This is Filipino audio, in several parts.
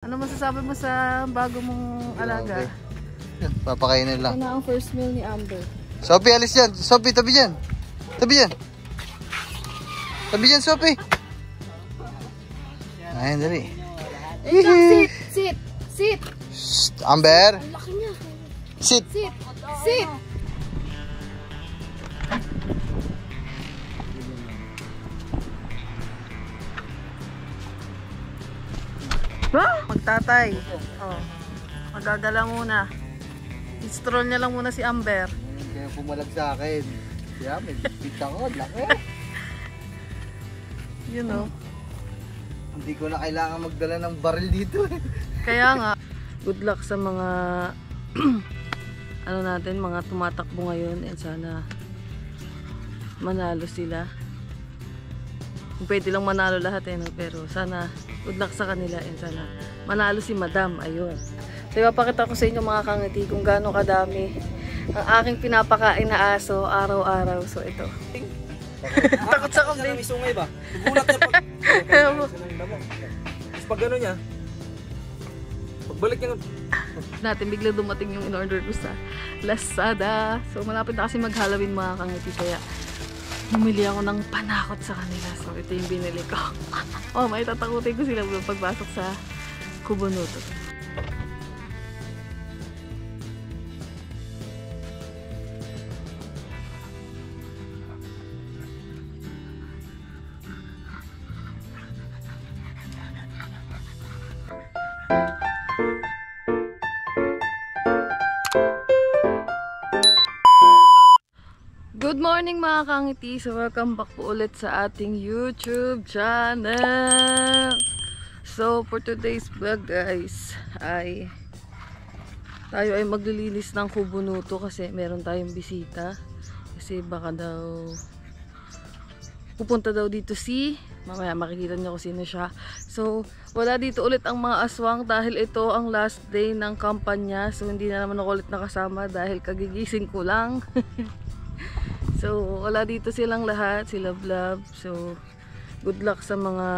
Ano masasabi mo sa bago mong alaga? Yan, papakainin lang. Ito na ang first meal ni Amber. Sophie, alis dyan. Sophie, tabi dyan. Tabi dyan. Tabi dyan, Sophie. Ayan, dali. Sit! Sit! Sit! Shh, Amber. Ang laki niya. Sit. Sit! Sit! Magtatay. Oh. Magagala muna. I-stroll niya lang muna si Amber. Kaya pumalag sa akin. Kaya may pita ko. Laki. You know. Hindi ko na kailangan magdala ng baril dito. Kaya nga, good luck sa mga ano natin, mga tumatakbo ngayon, and sana manalo sila. Pwede lang manalo lahat no? Pero sana good luck sa kanila, and sana manalo si Madam. Ayun. So ipapakita ko sa inyo mga kangiti kung gaano kadami ang aking pinapakain na aso araw-araw. So ito. Takot sa kambing. May sungay ba? Gulat niya pag tapos pag gano'n niya, pagbalik niya natin, bigla dumating yung in-order ko sa Lazada. So malapit na kasi mag-Halloween mga kangiti, kaya bumili ako ng panakot sa kanila. So ito yung binili ko. Oh, may tatakutin ko sila pagpasok sa Kubonuto. Good morning mga kangiti! So welcome back po ulit sa ating YouTube channel. So for today's vlog guys, tayo ay maglilinis ng Kubonuto kasi meron tayong bisita. Kasi baka daw pupunta daw dito mamaya makikita niyo kung sino siya. So wala dito ulit ang mga aswang dahil ito ang last day ng kampanya. So hindi na naman ako ulit nakasama dahil kagigising ko lang. So, wala dito silang lahat, sila Blab. So, good luck sa mga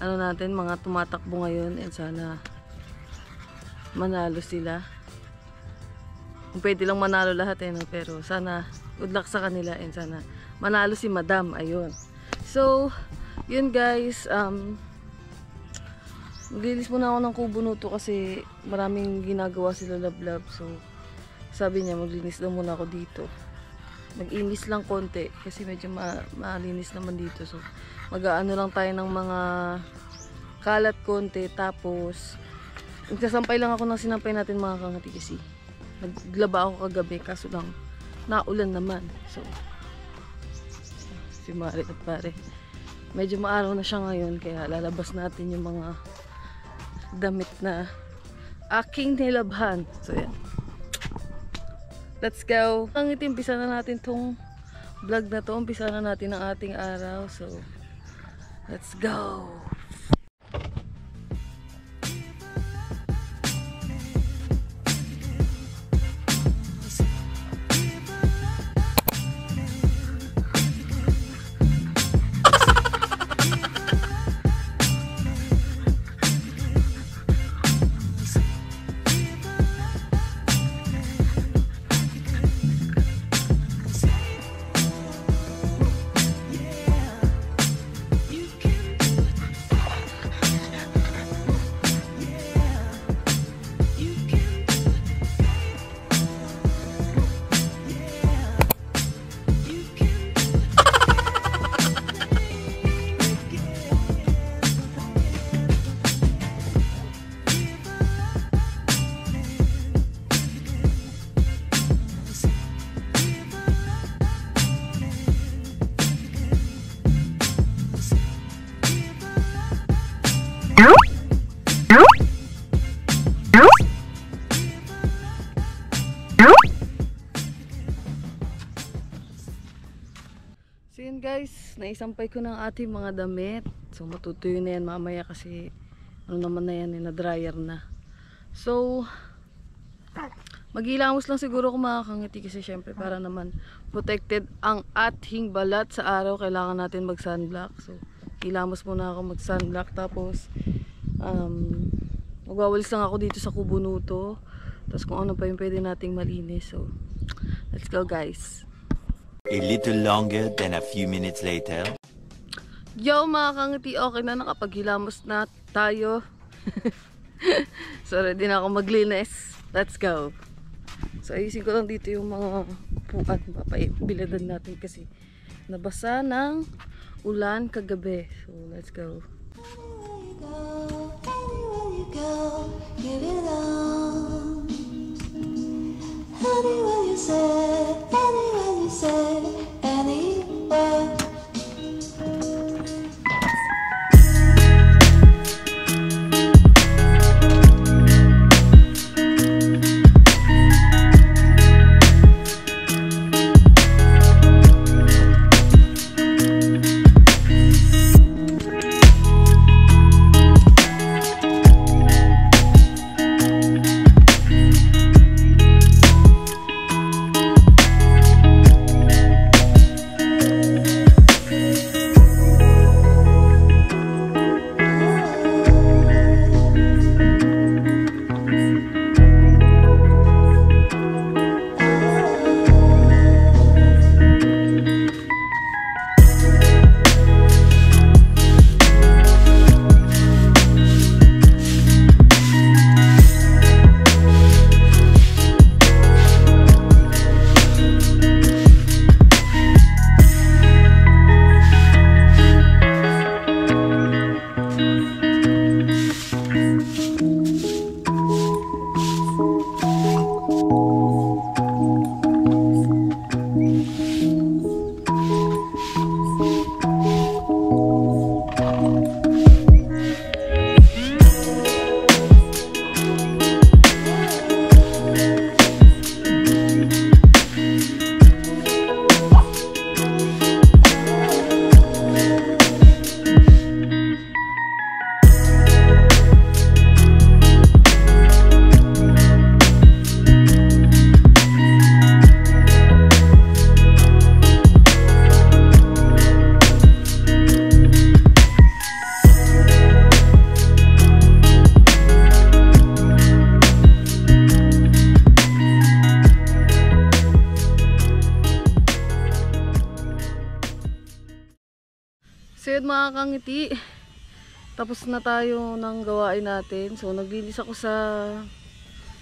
ano natin, mga tumatakbo ngayon, and sana manalo sila. Kung pwede lang manalo lahat no? Pero sana good luck sa kanila, and sana manalo si Madam. Ayun. So, yun guys, maglilis muna ako ng Kubonuto kasi maraming ginagawa sila Blab. So, sabi niya maglinis daw muna ako dito. Mag-inis lang konti kasi medyo malinis naman dito. So mag-aano lang tayo ng mga kalat konti, tapos nagsasampay lang ako ng sinampay natin mga kangati kasi naglaba ako kagabi kaso lang naulan naman. So si Mare at Pare, medyo maaraw na siya ngayon kaya lalabas natin yung mga damit na aking nilabhan. So yan. Let's go! Ang umpisa na natin tong vlog na to. Umpisa na natin ang ating araw. So, let's go! So yun guys, naisampay ko ng ating mga damit. So matutuyo na yan mamaya kasi ano naman na yan, na dryer na. So Maghilamos lang siguro kung makakangiti kasi syempre para naman protected ang ating balat sa araw. Kailangan natin mag sunblock. So hilamos muna ako mag sunblock, tapos magwawalis lang ako dito sa Kubunuto. Tapos kung ano pa yung pwede nating malinis. So, let's go guys. A little longer than a few minutes later. Yo mga kangiti, okay na, nakapaghilamos na tayo. So ready na ako maglinis. Let's go. So ayusin ko lang dito yung mga upuan. Papabiladan natin kasi nabasa ng ulan kagabi. So let's go. Anywhere you say, anywhere. So yun mga kangiti, tapos na tayo ng gawain natin. So naglinis ako sa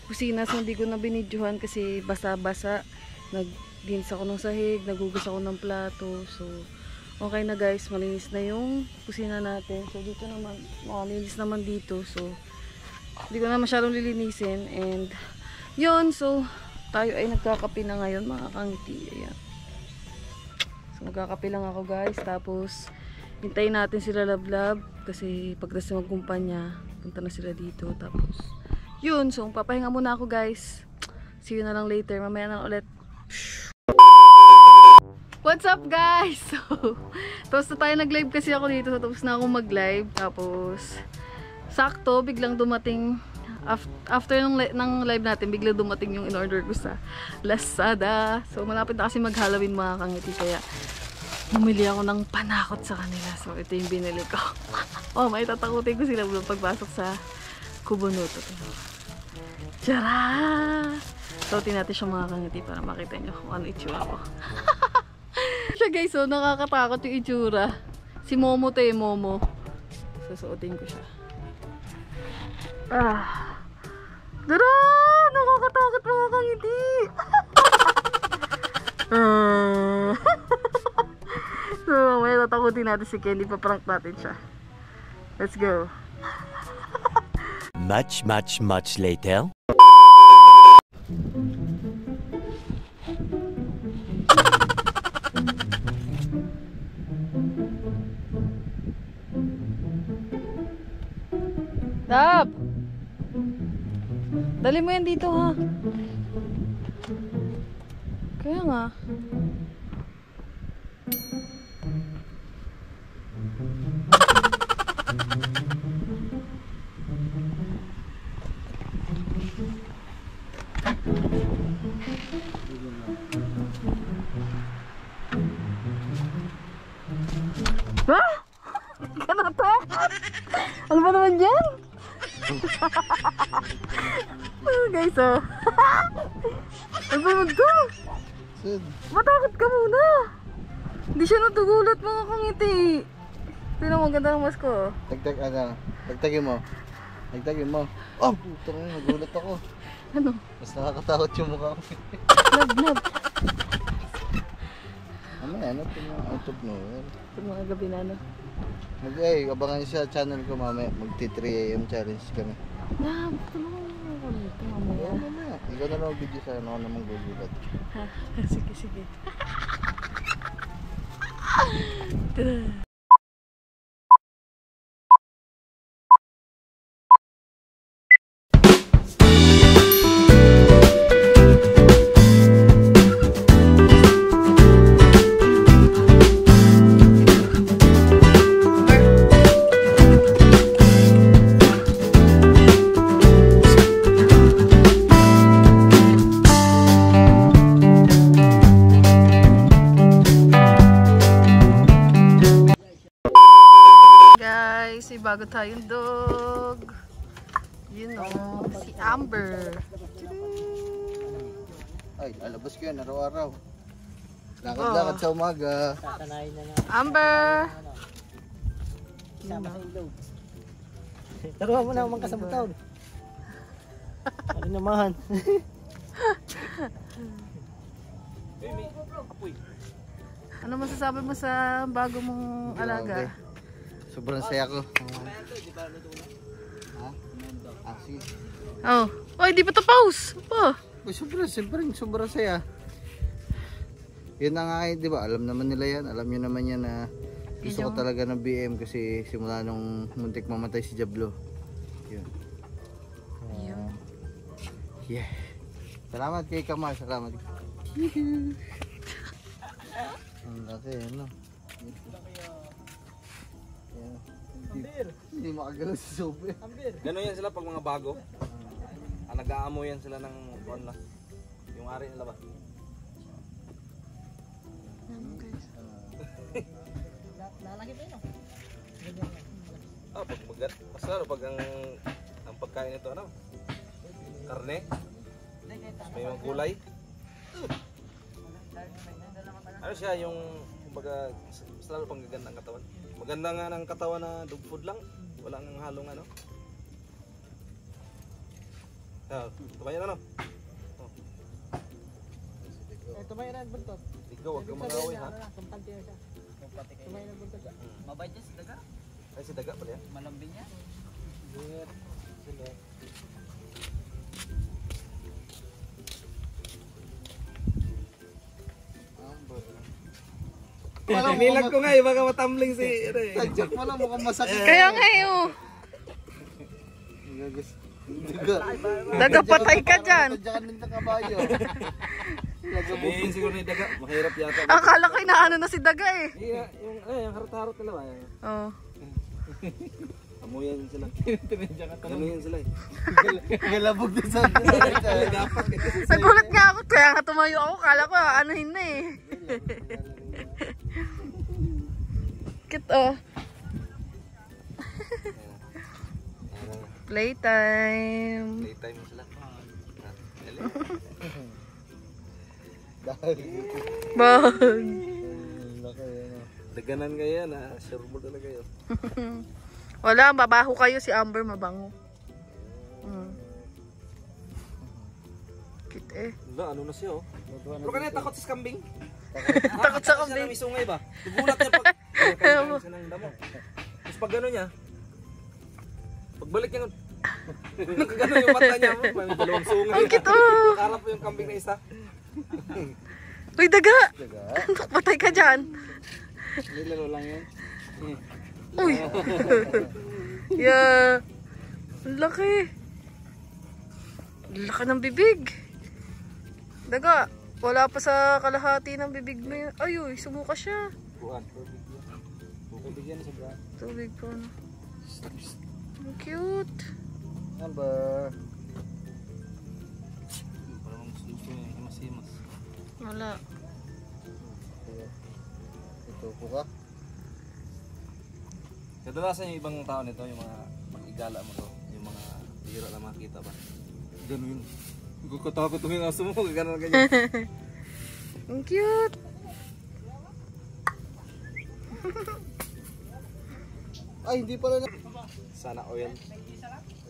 kusina, so hindi ko na binidyohan kasi basa-basa. Naglinis ako ng sahig, nagugas ako ng plato. So okay na guys, malinis na yung kusina natin. So dito naman, malinis naman dito. So hindi ko na masyadong lilinisin. And yun, so tayo ay nagkakape na ngayon mga kangiti. Ayan. So magkakape lang ako guys, tapos hintayin natin sila Lablab kasi pagdating sa magkumpanya, punta na sila dito. Tapos, yun. So, papahinga muna ako guys. See you na lang later. Mamaya na ulit. What's up guys? So, tapos na tayo nag-live kasi ako dito. So, tapos na ako mag-live. Tapos, sakto, biglang dumating. After ng live natin, biglang dumating yung in-order ko sa Lazada. So, malapit na kasi mag-Halloween mga kangiti. Kaya, bumili ako ng panakot sa kanila. So, ito yung binili ko. Oh, may tatakutin ko sila pagpasok sa Kubunuto. Tara! Sautin natin siya mga kangiti para makita nyo kung ano itsura ko. Siya guys, so nakakatakot yung itsura. Si Momo to eh, Momo. Susuotin ko siya. Ah! Tara! Nakakatakot mga kangiti! So, may tatakutin natin si Candy, paprank natin siya. Let's go. Much later. Tap! Dali mo yan dito ha. Kaya nga. Ha? Ano to? Ano ba naman yan? Guys, oh. Ano ba to? Sid. Matakot ka muna. Hindi siya natugulat mga kangiti. Tingnan mo, ganda ng mas ko. Tagtagin mo. Tagtagin mo. Oh, putang ina, nagulat ako. Ano? Mas nakakatakot yung mukha ko. Lab. Ano yan? Ano yung out of nowhere? Ito mga gabi na ano. Abangan niyo sa channel ko mamaya. Magti 3 AM challenge kami. Lab, tulungan mo ako nito mamaya. Mamaya. Ikaw na lang video sa ako namang gugulat. Ha? Sige. Guys, may bago tayong dog. Yun o, si Amber. Ay, alabas ko yan araw-araw. Lakad-lakad sa umaga. Amber! Taruhan mo na umang kasabot taon. Ano naman? Ano masasabi mo sa bago mong alaga? Sobrang saya ko. Ha? Sige. Oh, di pa tapos. Pa. Sobrang saya. Yun na nga eh, di ba? Alam naman nila yan. Alam nyo naman yan na gusto ko talaga ng BM kasi simula nung muntik mamatay si Jablo. Yun. Yeah. Salamat kay Kamar. Salamat. Ang laki, ano? Hindi makagalaw si Sobe. Gano'n yan sila pag mga bago. Nag-aamo yan sila ng online. Yung ari nila ba? Pag magat. Mas lalo pag ang pagkain nito ano? Karne. May mga gulay. Ano siya yung kumbaga mas lalo pang gaganda ang katawan. Maganda nga ng katawan na dog food lang. Wala nang halong ano. Tumayan ano? Tumayan ang buntot. Ikaw, huwag kang mag-away ha. Tumayan ang buntot. Mabait niya si Daga. Ay si Daga pala yan. Malambing niya. Nilag ko nga eh, baka matumbling si... Tadyak mo lang, mukhang masakit. Kaya nga oh. Daga, patay ka dyan. Tadyakan din ng kabayo. Sabihin siguro ni Daga, mahirap yata. Akala ko inaano na si Daga eh. Yung harot-harot nila ba? Oh. Amuyan sila. Amuyan sila eh. Galabog din sa Gapak eh. Nagulat nga ako, kaya nga tumayo ako. Kala ko anuhin na eh. Cute oh. Playtime. Playtime sila. Bag. Daganan kayo yan ha. Sure mo talaga yun. Wala, babaho kayo. Si Amber mabango. Cute eh. Wala, ano na siya oh. Pero kanina takot sa kambing. Takot sa kambing. Siya na may sungay ba? Nagulat niya pag kaya siya ng damo. Tapos pag gano'n niya, pagbalik niya, nakagano yung mata niya, may dalawang sungay. Ang cute oh. Nakarap po yung kambing na isa. Uy, Daga! Patay ka dyan. Nilaro lang yun. Uy! Yeah. Ang laki. Ang laki ng bibig. Daga, wala pa sa kalahati ng bibig mo yun. Ay, uy, sumuka siya. Buwan. Tubig yan sa bra. Tubig pa na. Ang cute. Number. Parang gusto niya, himas-himas. Wala. Ito po ka. Kadalasan yung ibang tao nito, yung mga mag-igala mo to, yung mga Hira na makita ba? Ganun yun. Katakot yung aso mo, gano'n ganyan. Ang cute. Ay, hindi pala na. Sana o yan.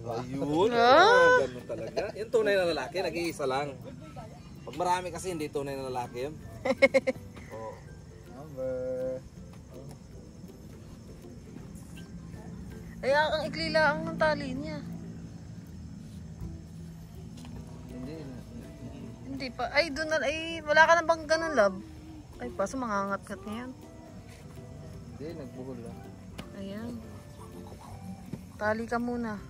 Ayun. Ganun talaga. Yung tunay na lalaki, nag-iisa lang. Pag marami kasi hindi tunay na lalaki yun. Oh. Amber. Ay, ang ikli lang ng tali niya. Hindi pa. Ay, doon na. Ay, wala ka na bang ganun, love? Ay, paso mangangat-ngat niya yan. Hindi, nagbuhol lang. Ayan. Tali ka muna.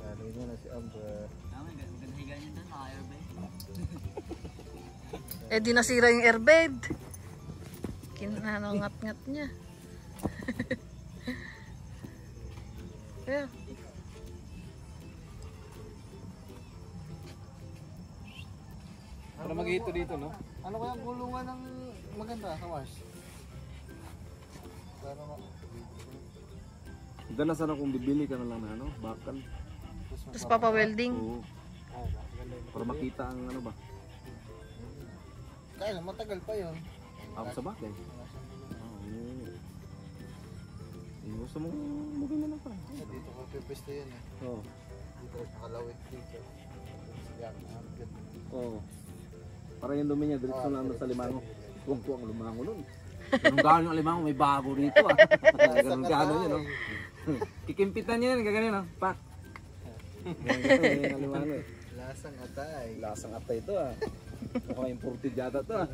Lalo mo na si Amber. Ganahiga niya doon, naka-airbag. Eh, di nasira yung airbed. Kinanangat-ngat niya. Kaya. Para mag-hito dito, no? Ano kaya ang gulungan ng maganda sa Mars? Para Gana sana kung bibili ka na lang na ano, bakal. Tapos papa-welding. Oo. Para makita ang ano ba? kaya matagal pa yun. Ako sa bakal. Gusto mong bumili na lang pa. Dito ko pipisto yun eh. Oo. Dito ko nakalawit dito. Yan, good. Oo. Para yung dumi niya, diretso lang sa limango. Tuwang-tuwang limango nun. Ganun gano'n yung limango, may bago rito ah. Ganun gano'n yun, no? Kikimpitan niya yan, gaganin, no? Pak! Ganun yung limango eh. Lasang atay. Lasang atay ito ah. Mukhang imported yata ito ah.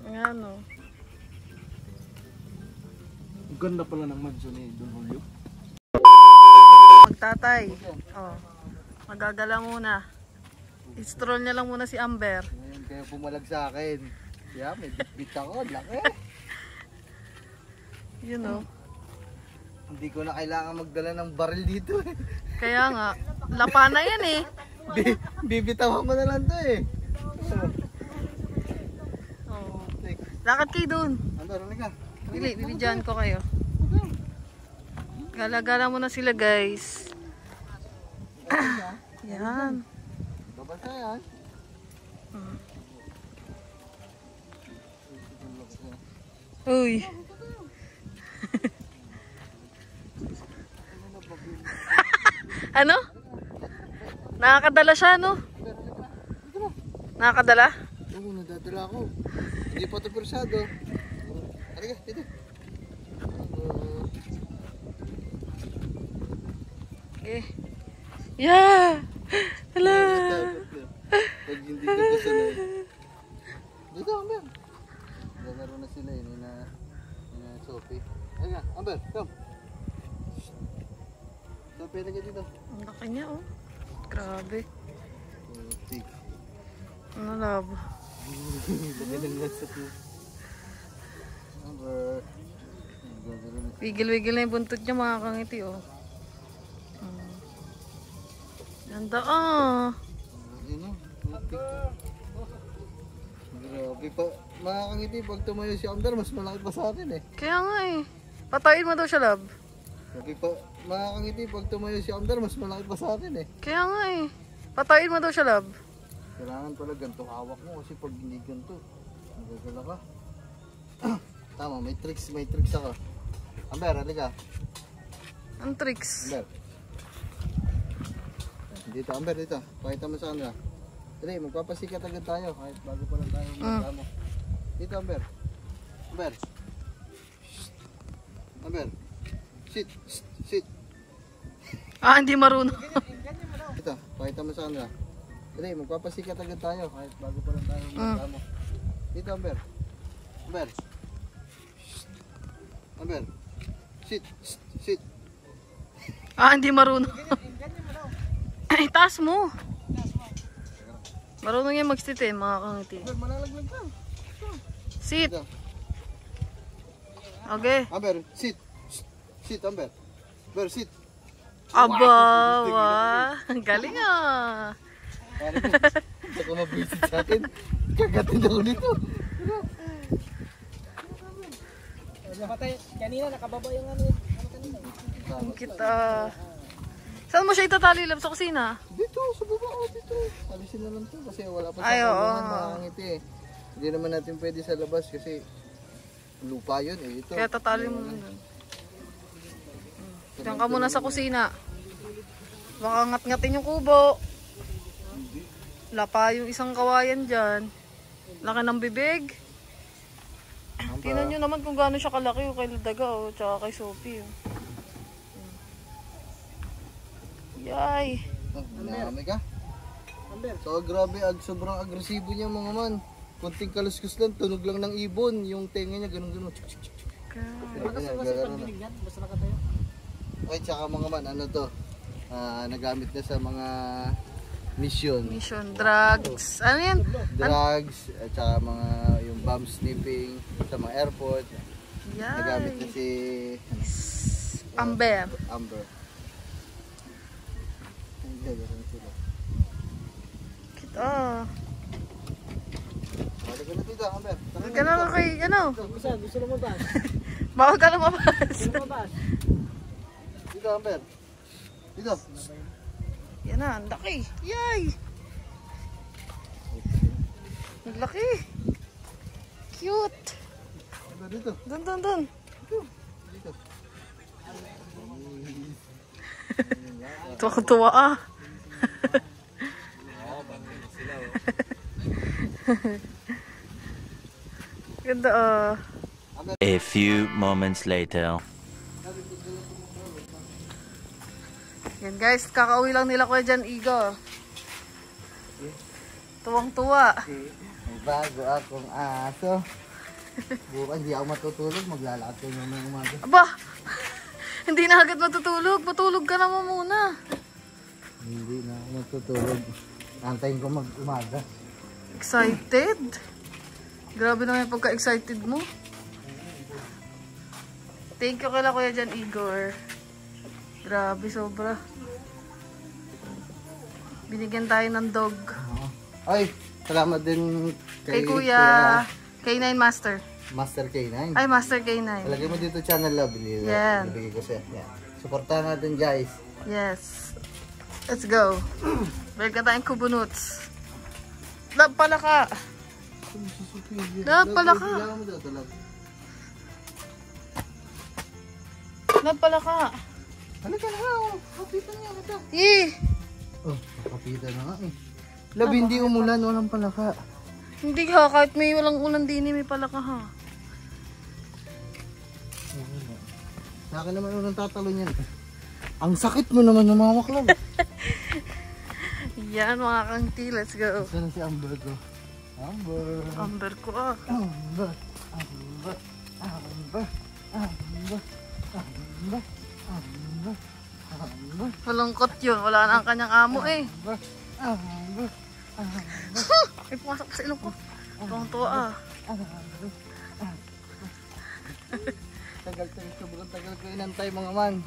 Ano? Ang ganda pala ng mansion eh, Don Julio. Magtatay. Oh. Magagala muna. I-stroll niya lang muna si Amber. Ngayon kaya pumalag sa akin. Yeah, may bitbit ako. Laki. You know. Hindi ko na kailangan magdala ng baril dito eh. Kaya nga, lapa na yan eh. Bibitawan ko na lang to eh. Oh. Lakad kayo dun. Ano, ano ka? Bibidyan ko kayo. Gala-gala muna sila guys. Yan. Babasa yan. Uy. Ano? Nakakadala siya, no? Nakakadala? Oo, nadadala ako. Hindi pa ito persado. Halika, dito. Eh. Yeah! Hala! Pag hindi ka pa sanay. Dito, Amber. Naglalaro na sila yun, na Sophie. Halika, Amber, come. Sophie, halika dito. Ang laki niya, oh. Grabe. Sophie. Ano, love? Lagyan lang sa to. Amber. Naglalaro na. Wigil-wigil na yung buntot niya, mga kangiti, oh. Ganda, ah. Ano? Grabe pa. Makakangiti pag tumayo si Amber, mas malaki pa sa akin eh. Kaya nga eh. Patayin mo daw siya, love. Grabe pa. Makakangiti pag tumayo si Amber, mas malaki pa sa akin eh. Kaya nga eh. Patayin mo daw siya, love. Kailangan pala ganito hawak mo kasi pag hindi ganito, magagala ka. Tama, may tricks ako. Amber, halika. Ang tricks. Amber. Dito, Amber, dito. Pakita mo sa kanila. Dali, magpapasikat agad tayo kahit bago pa lang tayo magkamo. Dito, Amber. Amber. Shh. Amber. Sit. Shh. Sit. Ah, hindi marunong. Dito, pakita mo sa kanila. Dali, magpapasikat agad tayo kahit bago pa lang tayo magkamo. Dito, Amber. Amber. Shh. Amber. Sit. Shh. Sit. Ah, hindi marunong. Ay, taas mo. Marunong yan mag-sit eh, mga kangiti. Amber, malalaglag ka. Sit. Dito. Okay. Amber, sit. Shh. Sit, Amber. Amber, sit. Aba, wah. Galing ah. Hindi ko mabisit sa akin. Kagatin ako dito. Kanina nakababa yung ano kanina. Ang kita. Saan mo mo siya itatali lang sa kusina? Dito, sa baba ko dito. Alisin na lang to kasi wala pa Ay, sa oo. kulungan, mahangit eh. Hindi naman natin pwede sa labas kasi lupa yun eh. Ito. Kaya tatali mo muna. Diyan ka muna sa kusina. Baka ngat-ngatin yung kubo. Wala pa yung isang kawayan dyan. Laki ng bibig. Tingnan nyo naman kung gaano siya kalaki o kay Daga o tsaka kay Sophie. Yay! Dami ka? So grabe, sobrang agresibo niya mga man. Kunting kaluskus lang, tunog lang ng ibon. Yung tenga niya ganun-ganun. Basta nakatayo. Okay, tsaka mga man, ano to? Nagamit na sa mga mission. Mission, drugs. Ano yan? Drugs, at saka mga yung bomb sniffing sa mga airport. Nagamit na Yay! si Amber. Amber. Ang gagawin sila. Kita. Balik ka na dito, Amber. Huwag ka na kay, ano? Gusto lumabas. Bawal ka lumabas. Lumabas. Dito, Amber. Dito. Yan na, ang laki. Yay! Ang laki. Cute. Amber, dito. Dun. Dito. Tuwa-tuwa ah. Ganda ah. A few moments later. Yan guys, kakauwi lang nila Kuya Jan Igo. Tuwang-tuwa. May bago akong aso. Bukas hindi ako matutulog, maglalakad ko ng umaga. Aba! Hindi na agad matutulog. Matulog ka naman muna. Hindi na ako matutulog. Antayin ko mag-umaga. Excited? Grabe naman yung pagka-excited mo. Thank you kala Kuya Jan Igor. Grabe, sobra. Binigyan tayo ng dog. Ay, salamat din Kay Kuya K9 Master. Master K9. Ay, Master K9. Talagay mo dito channel love. Yan. Nabigay ko siya. Yan. Supportahan natin guys. Yes. Let's go. Balik ka tayong kubunuts. Love pala ka. Love pala ka. Love pala ka. Halika na nga. Kapitan niya kita. Eh. Oh, kapitan na nga eh. Love, hindi umulan. Walang palaka. Hindi ha. Kahit may walang ulan din, may pala ka ha. Sa akin naman unang tatalo niyan. Ang sakit mo naman ng mga maklab. Yan mga kangti. Let's go. Saan si Amber ko? Amber. Amber ko ah. Amber. Amber. Amber. Amber. Amber. Amber. Amber. Malungkot yun. Wala na ang kanyang amo eh. Amber. Ay, pumasok sa ilong ko. Tuwang-tuwa ah. Sobrang tagal ko inantay mga man.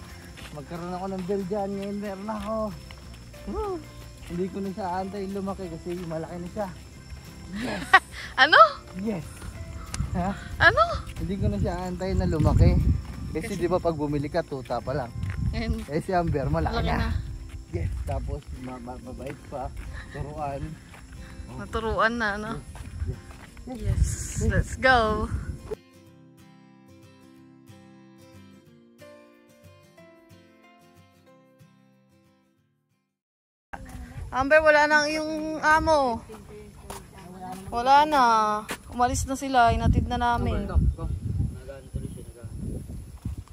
Magkaroon ako ng bell dyan. Ngayon meron ako. Woo! Hindi ko na siya aantayin lumaki kasi malaki na siya. Yes! Ano? Yes! Ha? Ano? Hindi ko na siya aantayin na lumaki. Kasi di ba pag bumili ka, tuta pa lang. And, Eh si Amber, malaki malaki na. na. Yes! Tapos mabait pa. Turuan. Naturuan na, ano? Yes. Let's go. Amber, wala na ang iyong amo. Wala na. Umalis na sila. Inatid na namin.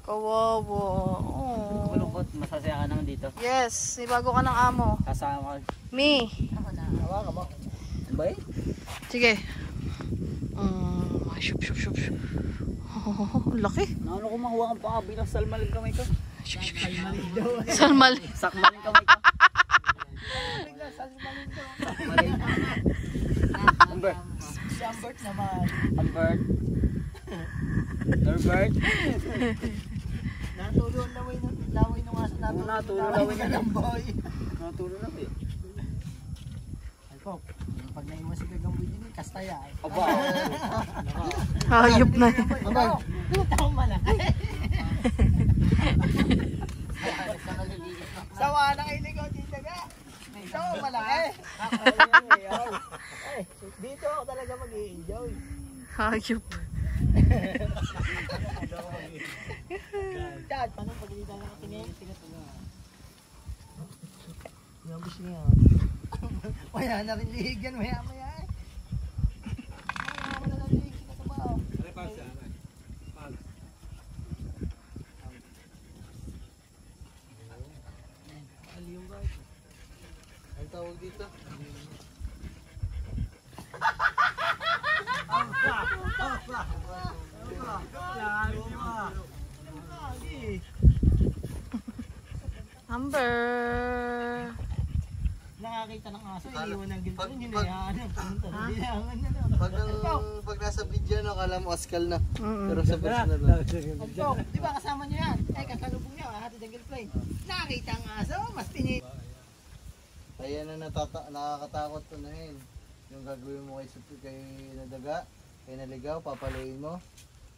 Kawawa. Oh. Malungkot, masasaya ka naman dito. Yes, may bago ka ng amo. Kasama ka. Me. Hawa ka mo. Ano ba eh? Sige. Shup, shup, shup, shup. Oh, laki. Naano ko makuha kang pakabilang salmalin kamay ko. Salmalin. Sakmalin kamay ko. Amber. Si Ambert naman. Ambert. Norbert. Natulong laway nung aso natin. Natulong laway na lang boy. Natulong lang eh. Ay po, pag naiwan si Gagamboy din, kastaya eh. Aba. Hayop na yun. Amber! Tama na. Sawa na kayo ligaw din daga. Ito, malaki. Ay, dito ako talaga mag-i-enjoy. Hayop. Dad, paano pag-ilita na katingin? Yung gusto niya. Maya na rin liig yan, maya. Maya na lang liig sila sa bao. Ang tawag dito? Amber. Nakakita ng aso, iniwan ng ginto. Hinayaan na. Hinayaan na. Pag nasa video na, akala mo askal na. Mm-mm. Pero sa personal na. Pagtok, di ba kasama niyo yan? Ay, kasalubong niyo, hatid ang gilplay. Nakakita ang aso, mas pinit. Ayan na nakakatakot to na yun. Yung gagawin mo kay nadaga, kay naligaw, papaluin mo.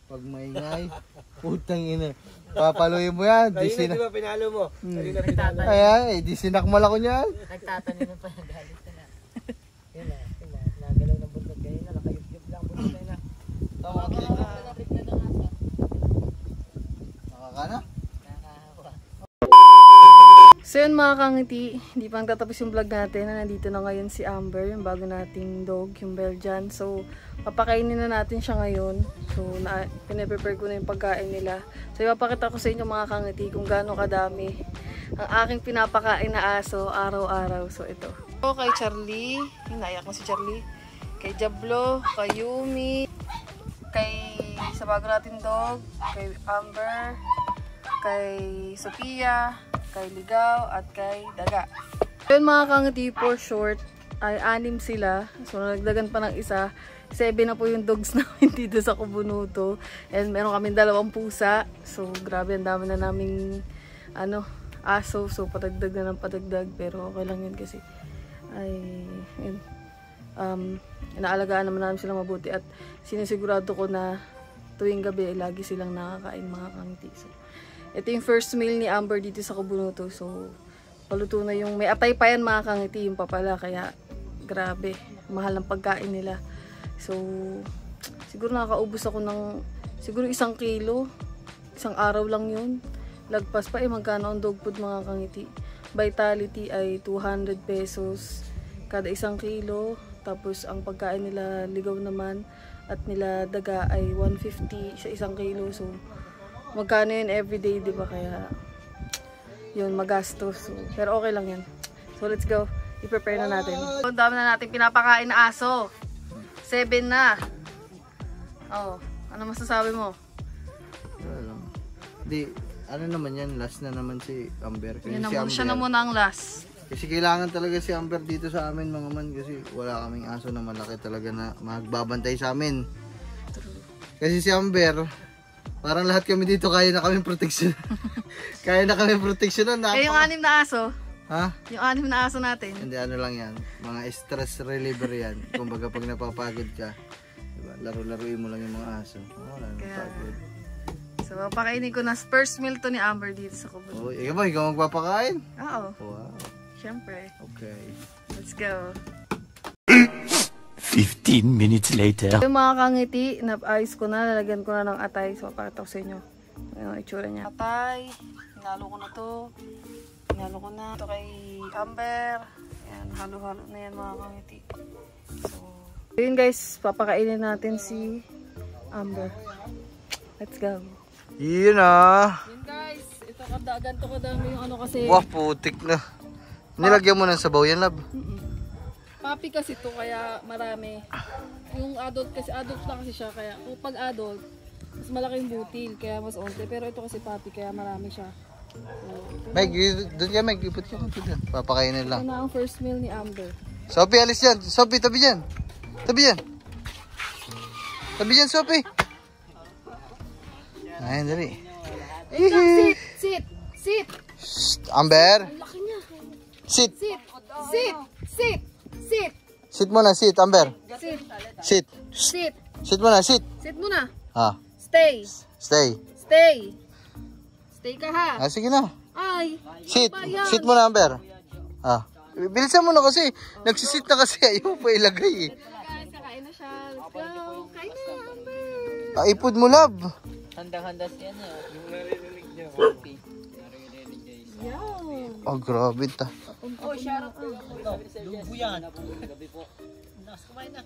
Pag maingay, putang ina. Papaluin mo yan. Di ba pinalo mo? Ayan, di sinakmal ako niyan. Nagtatanim na pa, galit ka na. Yun na, nagalaw ng buntot kayo na, nakayup-yup lang buntot kayo na. Tawag ka na. Nakakana? So yun mga kangiti, hindi pang tatapos yung vlog natin na nandito na ngayon si Amber, yung bago nating dog, yung Belgian. So papakainin na natin siya ngayon. So pinaprepare ko na yung pagkain nila. So ipapakita ko sa inyo mga kangiti kung gaano kadami ang aking pinapakain na aso araw-araw. So ito. So kay Charlie, naiyak na si Charlie. Kay Jablo, kay Yumi, kay sa bago nating dog, kay Amber, kay Sophia, kay Ligaw, at kay Daga. Yun mga kangiti, for short, ay 6 sila. So nagdagan pa ng isa. 7 na po yung dogs namin dito sa Kubunuto. And meron kami 2 pusa. So grabe, ang dami na naming aso. So patagdag na ng patagdag. Pero okay lang yun kasi ay yun, inaalagaan naman namin silang mabuti. At sinisigurado ko na tuwing gabi lagi silang nakakain mga kangiti. So ito yung first meal ni Amber dito sa Kubunuto. So, paluto na yung... May atay pa yan mga kangiti yung papala. Kaya, grabe. Mahal ng pagkain nila. So, siguro nakakaubos ako ng... Siguro 1 kilo. 1 araw lang yun. Lagpas pa magkano ang dog food mga kangiti. Vitality ay 200 pesos kada 1 kilo. Tapos, ang pagkain nila Ligaw naman at nila Daga ay 150 sa 1 kilo. So, magkano yun everyday, di ba? Kaya, yun, magastos. So, pero okay lang yan. So, let's go. I-prepare na natin. Ang dami na natin pinapakain na aso. 7 na. Oh, ano masasabi mo? Di, ano naman yan, last na naman si Amber. Kasi Yan si naman, siya na muna ang last. Kasi kailangan talaga si Amber dito sa amin mga man. Kasi wala kaming aso na malaki talaga na magbabantay sa amin. Kasi si Amber, parang lahat kami dito kaya na kami proteksyon. Kaya na kami proteksyonan. Eh, yung 6 na aso. Ha? Yung 6 na aso natin. Hindi, ano lang yan. Mga stress reliever yan. Kumbaga pag napapagod ka, diba, laro-laruin mo lang yung mga aso. Wala nang pagod. So, papakainin ko na first meal to ni Amber dito sa Kubunuto. Oh, ikaw ba? Ikaw magpapakain? Oo. Wow. Siyempre. Okay. Let's go. 15 minutes later. Yung mga kangiti, nap-ayos ko na, lalagyan ko na ng atay. So, papakita ko sa inyo. Yung itsura niya. Atay, hinalo ko na to. Hinalo ko na. Ito kay Amber. Ayan, halo-halo na yan mga kangiti. So, yun guys, papakainin natin si Amber. Let's go. Yun ah. Yun guys, ito ganito kadami yung ano kasi. Wah, putik na. Nilagyan mo ng sabaw yan, lab. Papi kasi to kaya marami. Yung adult na kasi siya kaya kung pag adult mas malaking butil kaya mas onte pero ito kasi papi kaya marami siya. So, Meg, doon ka Meg, ipot ka doon. Papakainin ito lang. na ang first meal ni Amber. Sophie, alis yan. Sophie, tabi dyan. Tabi dyan. Tabi dyan, Sophie. Ayun, dali. Sit! Sit! Sit! Shh, Amber. Ang laki niya. Sit. Sit! Sit! Sit! Sit! Sit muna, sit, Amber. Sit! Sit. Sit! Sit muna, sit. Sit muna! Ah, Stay! stay. Stay! Stay ka ha! Ah, sige na. Ay, Sit. Sit mo na, Amber. Ah. Bilisan mo na kasi. Nagsisit na kasi. Ayaw pa ilagay eh. guys, kakain na siya. Let's go. Kain na, Amber. Ah, ipod mo, love. Handang-handa siya na. Oh, grabe ta. Oh, shoutout ko. Lumbo yan. Gabi po. Kumain na.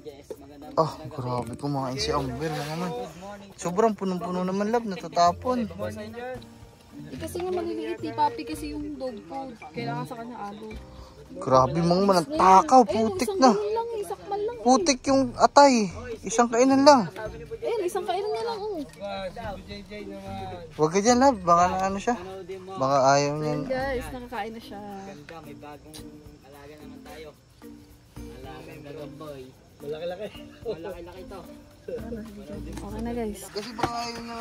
Yes, magandang Oh, grabe kumain si Amber mga man. Sobrang punong-puno naman, love. Natatapon. Kasi nga maliliit ni Papi kasi yung dog food. Kailangan sa kanya alo. Grabe mga man. Ang takaw. Putik na. Lang, isakmal lang. Putik yung atay. Isang kainan lang. Isang kainan nga lang. Oh. Huwag ka dyan, love. Baka na ano siya. Baka ayaw niya. Guys, nakakain na siya. may bagong alaga naman tayo. Alagang gagamboy. Malaki-laki. Malaki-laki to. Okay na guys. Kasi baka ayaw na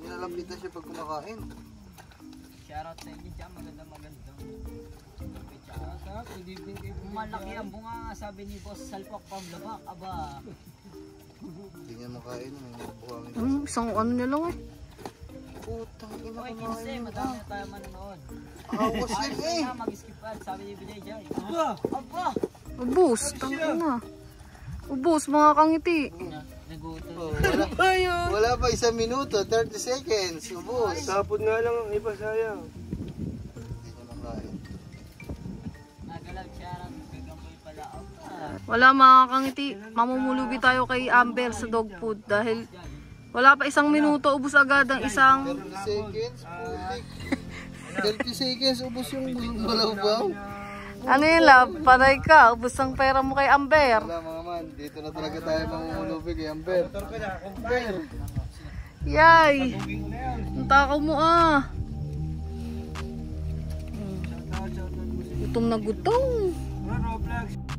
nilalapitan siya pag kumakain. Shoutout sa inyo dyan. Magandang. Malaki ang bunga sabi ni Boss Salpok Pamlabak. Aba. Hindi niya makain. May nakukuhangin. Isang ano niya lang eh. Putang ina Oy, kumain. Kinse, madami na tayo manonood. Awas yan eh. Mag-skip ad, sabi ni Binay Jai. Aba! Ubus, tangin na. Ubus, mga kangiti. Nagutom. Oh, wala pa 1 minuto. 30 seconds. Ubus. Tapon nga lang ang iba, sayang. Hindi niya makain. Nagalag shoutout. Gagamboy pala. Aba! Wala mga kangiti. Mamumulubi tayo kay Amber sa dog food dahil wala pa 1 minuto, ubus agad ang isang 30 seconds. Putik. 30 seconds. Ubus yung balaw-baw. ano yun love, panay ka, ubus ang pera mo kay Amber. Wala mga man. Dito na talaga tayo mamumulubi kay Amber. Amber. Yay! Ang takaw mo ah. Gutom na gutom. Roblox.